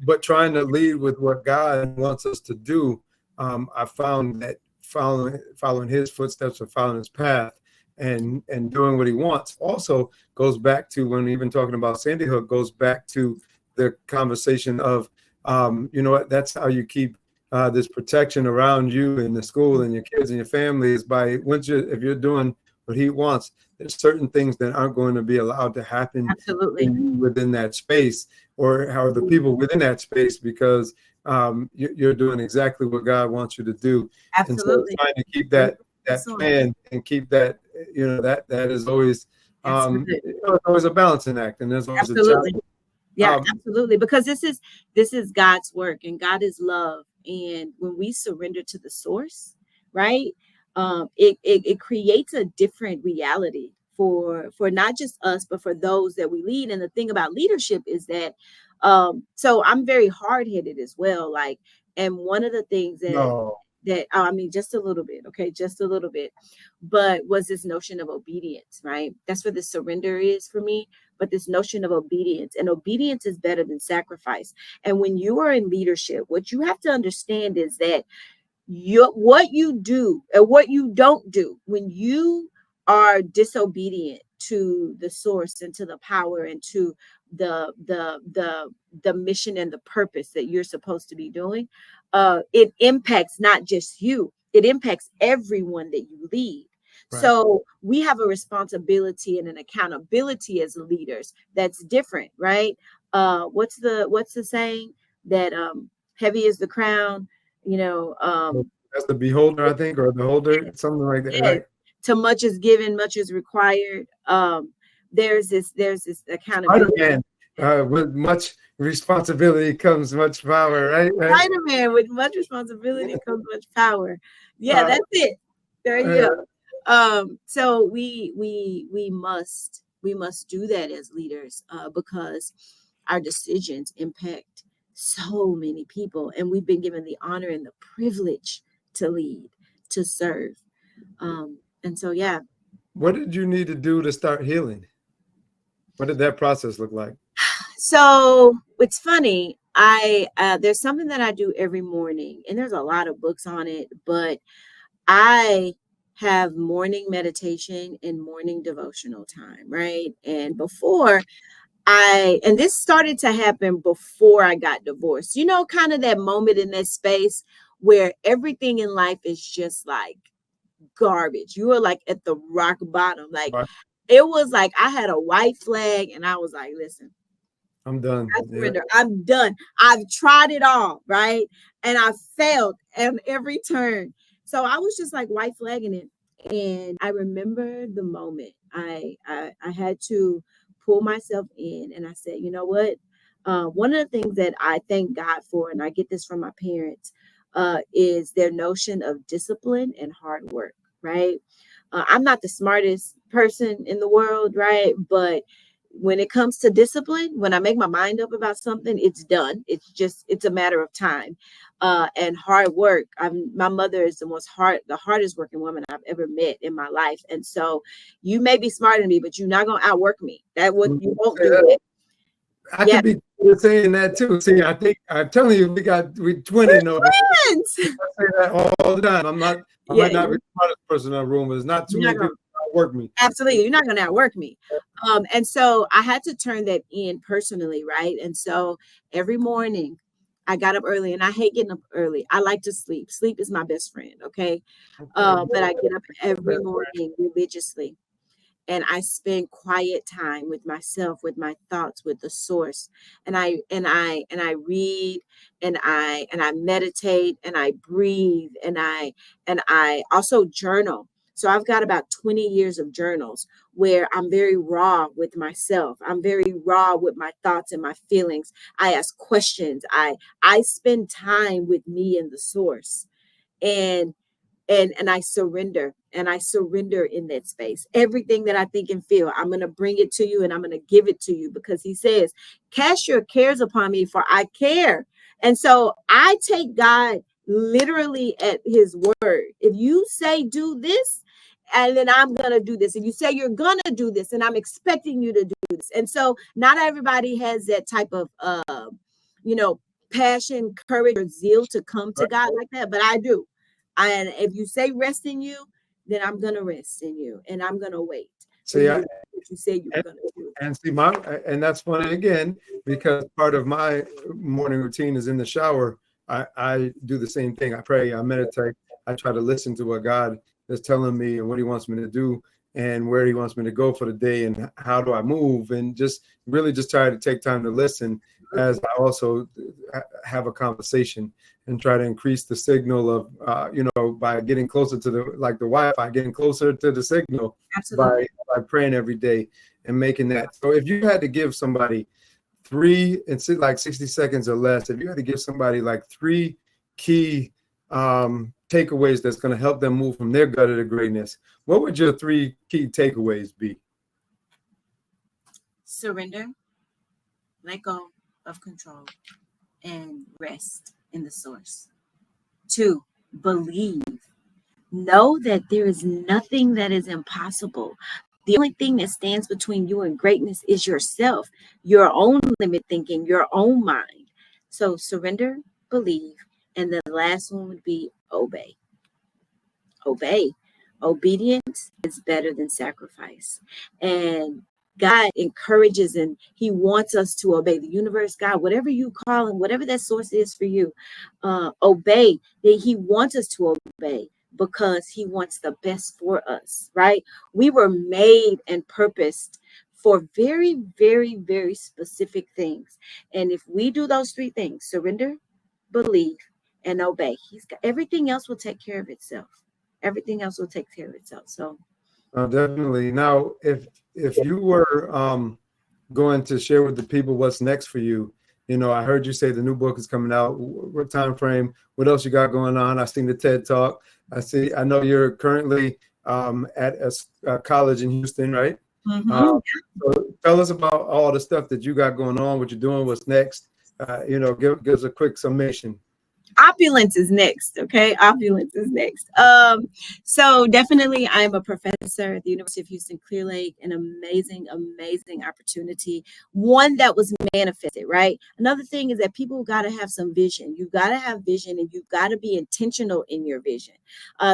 But trying to lead with what God wants us to do, I found that following His footsteps or following His path and doing what He wants also goes back to, when even talking about Sandy Hook, goes back to the conversation of, that's how you keep this protection around you and the school and your kids and your family, is by if you're doing what He wants, there's certain things that aren't going to be allowed to happen absolutely. within that space, or how the people within that space, because you're doing exactly what God wants you to do. And so Absolutely. trying to keep that plan and keep that, that is always, That's good. it's always a balancing act, and there's always a Absolutely. challenge. Yeah, Um, absolutely. Because this is God's work and God is love. And when we surrender to the source, right? It creates a different reality for not just us, but for those that we lead. And the thing about leadership is that so I'm very hard-headed as well. Like, and one of the things no, I mean, just a little bit, okay, just a little bit, but was this notion of obedience, right? That's where the surrender is for me. But this notion of obedience, and obedience is better than sacrifice. And when you are in leadership, what you have to understand is that what you do and what you don't do when you are disobedient to the source and to the power and to the mission and the purpose that you're supposed to be doing, it impacts not just you, it impacts everyone that you lead. right. So we have a responsibility and an accountability as leaders that's different, right? What's the saying that heavy is the crown, As the beholder, I think, or the holder, something like that, yes, right? to much is given, much is required. There's this accountability. Spider-Man, with much responsibility comes much power, right? Right. Spider-Man, with much responsibility comes much power. Yeah, Uh, that's it. There you uh, go. So we must do that as leaders, because our decisions impact so many people, and we've been given the honor and the privilege to lead, to serve. And so, yeah. what did you need to do to start healing? What did that process look like? So it's funny. There's something that I do every morning, and there's a lot of books on it, but I have morning meditation and morning devotional time, right? And and this started to happen before I got divorced, kind of that moment in that space where everything in life is just like garbage. You are like at the rock bottom. Like, Right. it was like I had a white flag and I was like, listen, I'm done. I Yeah. surrender. I'm done. I've tried it all, right? And I failed at every turn. So I was just like white flagging it. And I remember the moment I had to pull myself in, and I said, you know what? One of the things that I thank God for, and I get this from my parents, is their notion of discipline and hard work, right? I'm not the smartest person in the world, right? But when it comes to discipline, when I make my mind up about something, it's done. It's a matter of time. And hard work. My mother is the hardest working woman I've ever met in my life. And so you may be smarter than me, but you're not going to outwork me. You won't do that. I could be saying that too. See, I think I'm telling you, we twinning over. I say that all the time. I might not be the smartest person in the room, but there's not too many people that outwork me. Absolutely. You're not going to outwork me. And so I had to turn that in personally, right? And so every morning I got up early, and I hate getting up early. I like to sleep. Sleep is my best friend, okay? But I get up every morning religiously, and I spend quiet time with myself, with my thoughts, with the source. And I read, and I meditate, and I breathe, and I also journal. So I've got about 20 years of journals where I'm very raw with myself. I'm very raw with my thoughts and my feelings. I ask questions. I spend time with me and the source. And I surrender, and I surrender in that space. Everything that I think and feel, I'm going to bring it to you, and I'm going to give it to you, because he says, cast your cares upon me, for I care. And so I take God literally at his word. If you say do this, and then I'm going to do this. If you say you're going to do this, and I'm expecting you to do this. And so not everybody has that type of passion, courage, or zeal to come to God like that, but I do. And if you say rest in you, then I'm going to rest in you, and I'm going to wait. So what you say you're going to do. And see, and that's funny again, because part of my morning routine is in the shower. I do the same thing. I pray, I meditate, I try to listen to what God is telling me and what he wants me to do and where he wants me to go for the day and how do I move, and just really just try to take time to listen as I also have a conversation and try to increase the signal of, by getting closer to the Wi-Fi, getting closer to the signal. Absolutely. by praying every day and making that. So if you had to give somebody like 60 seconds or less, if you had to give somebody like 3 key takeaways that's going to help them move from their gutter to greatness, what would your 3 key takeaways be? Surrender, let go of control, and rest in the source. 2, believe. Know that there is nothing that is impossible. The only thing that stands between you and greatness is yourself, your own limit thinking, your own mind. So surrender, believe, and the last one would be obey. Obey. Obedience is better than sacrifice. And God encourages, and he wants us to obey the universe, God, whatever you call him, whatever that source is for you, obey. That he wants us to obey because he wants the best for us, right? We were made and purposed for very, very, very specific things. And if we do those 3 things, surrender, believe, and obey, everything else will take care of itself. Everything else will take care of itself. So Definitely. Now, if you were going to share with the people what's next for you, I heard you say the new book is coming out. What time frame? What else you got going on? I seen the TED Talk. I know you're currently at a college in Houston, right? Mhm. So tell us about all the stuff that you got going on, what you're doing, what's next. Give us a quick summation. Opulence is next. Okay, opulence is next. So definitely I'm a professor at the University of Houston Clear Lake. An amazing opportunity, one that was manifested, right? Another thing is that people got to have some vision. You got to have vision, and you've got to be intentional in your vision.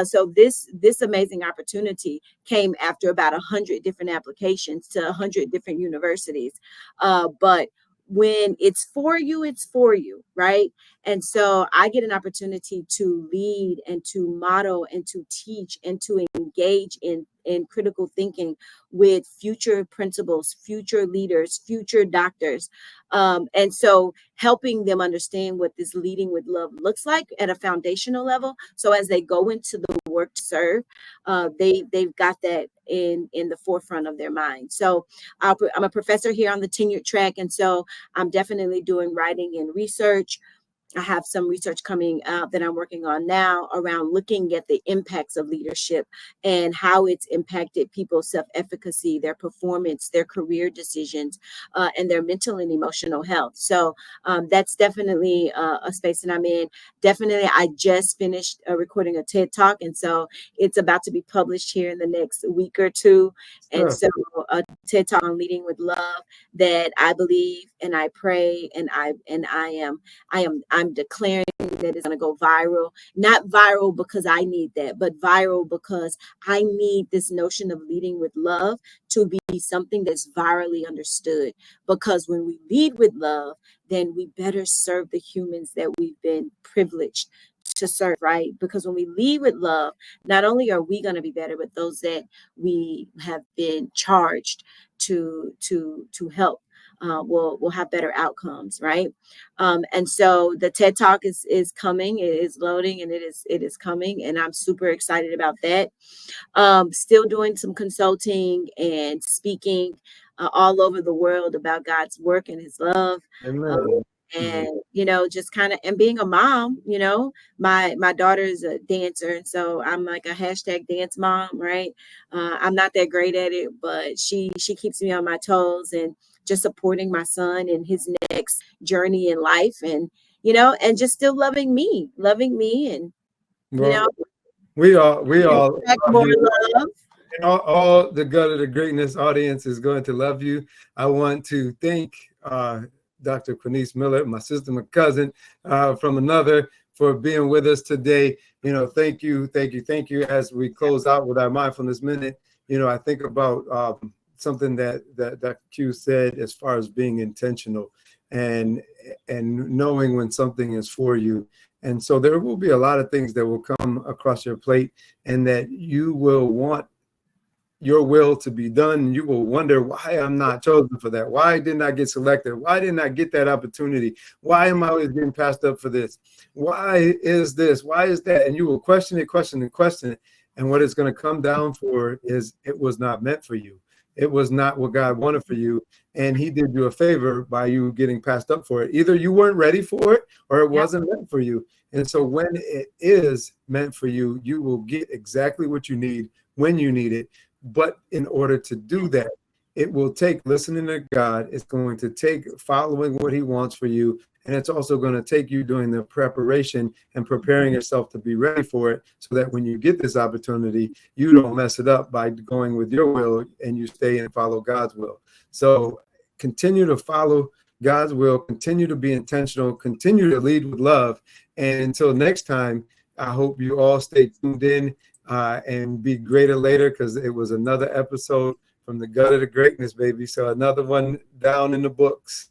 So this amazing opportunity came after about 100 different applications to 100 different universities, but when it's for you, right? And so I get an opportunity to lead and to model and to teach and to engage in critical thinking with future principals, future leaders, future doctors. And so helping them understand what this leading with love looks like at a foundational level. So as they go into the work to serve, they've got that in the forefront of their mind. So I'm a professor here on the tenured track. And so I'm definitely doing writing and research. I have some research coming out that I'm working on now around looking at the impacts of leadership and how it's impacted people's self-efficacy, their performance, their career decisions, and their mental and emotional health. So that's definitely a space that I'm in. Definitely, I just finished recording a TED Talk, and so it's about to be published here in the next week or two. And Sure. so a TED Talk on leading with love that I believe and I pray and I'm declaring that it's going to go viral, not viral because I need that, but viral because I need this notion of leading with love to be something that's virally understood. Because when we lead with love, then we better serve the humans that we've been privileged to serve, right? Because when we lead with love, not only are we going to be better, but those that we have been charged to help will have better outcomes, right? And so the TED Talk is coming, it is loading, and it is coming, and I'm super excited about that. Still doing some consulting and speaking all over the world about God's work and His love. Um, Amen. and just kind of, and being a mom, my daughter is a dancer, and so I'm like a hashtag dance mom, right? I'm not that great at it, but she keeps me on my toes and just supporting my son in his next journey in life, and just still loving me, and you Well, know we all expect love more you. love. And all the Gut of the Greatness audience is going to love you. I want to thank Dr. Quinice Miller, my sister, my cousin from another, for being with us today. Thank you. As we close out with our mindfulness minute, I think about something that Dr. Q said as far as being intentional and knowing when something is for you. And so there will be a lot of things that will come across your plate, and that you will want your will to be done. You will wonder why I'm not chosen for that. Why didn't I get selected? Why didn't I get that opportunity? Why am I always getting passed up for this? Why is this? Why is that? And you will question it. And what it's going to come down for is it was not meant for you. It was not what God wanted for you. And He did you a favor by you getting passed up for it. Either you weren't ready for it or it wasn't meant for you. And so when it is meant for you, you will get exactly what you need when you need it. But in order to do that, it will take listening to God. It's going to take following what He wants for you. And it's also going to take you doing the preparation and preparing yourself to be ready for it, so that when you get this opportunity, you don't mess it up by going with your will, and you stay and follow God's will. So continue to follow God's will, continue to be intentional, continue to lead with love. And until next time, I hope you all stay tuned in and be greater later, because it was another episode from the Gut of the Greatness, baby. So another one down in the books.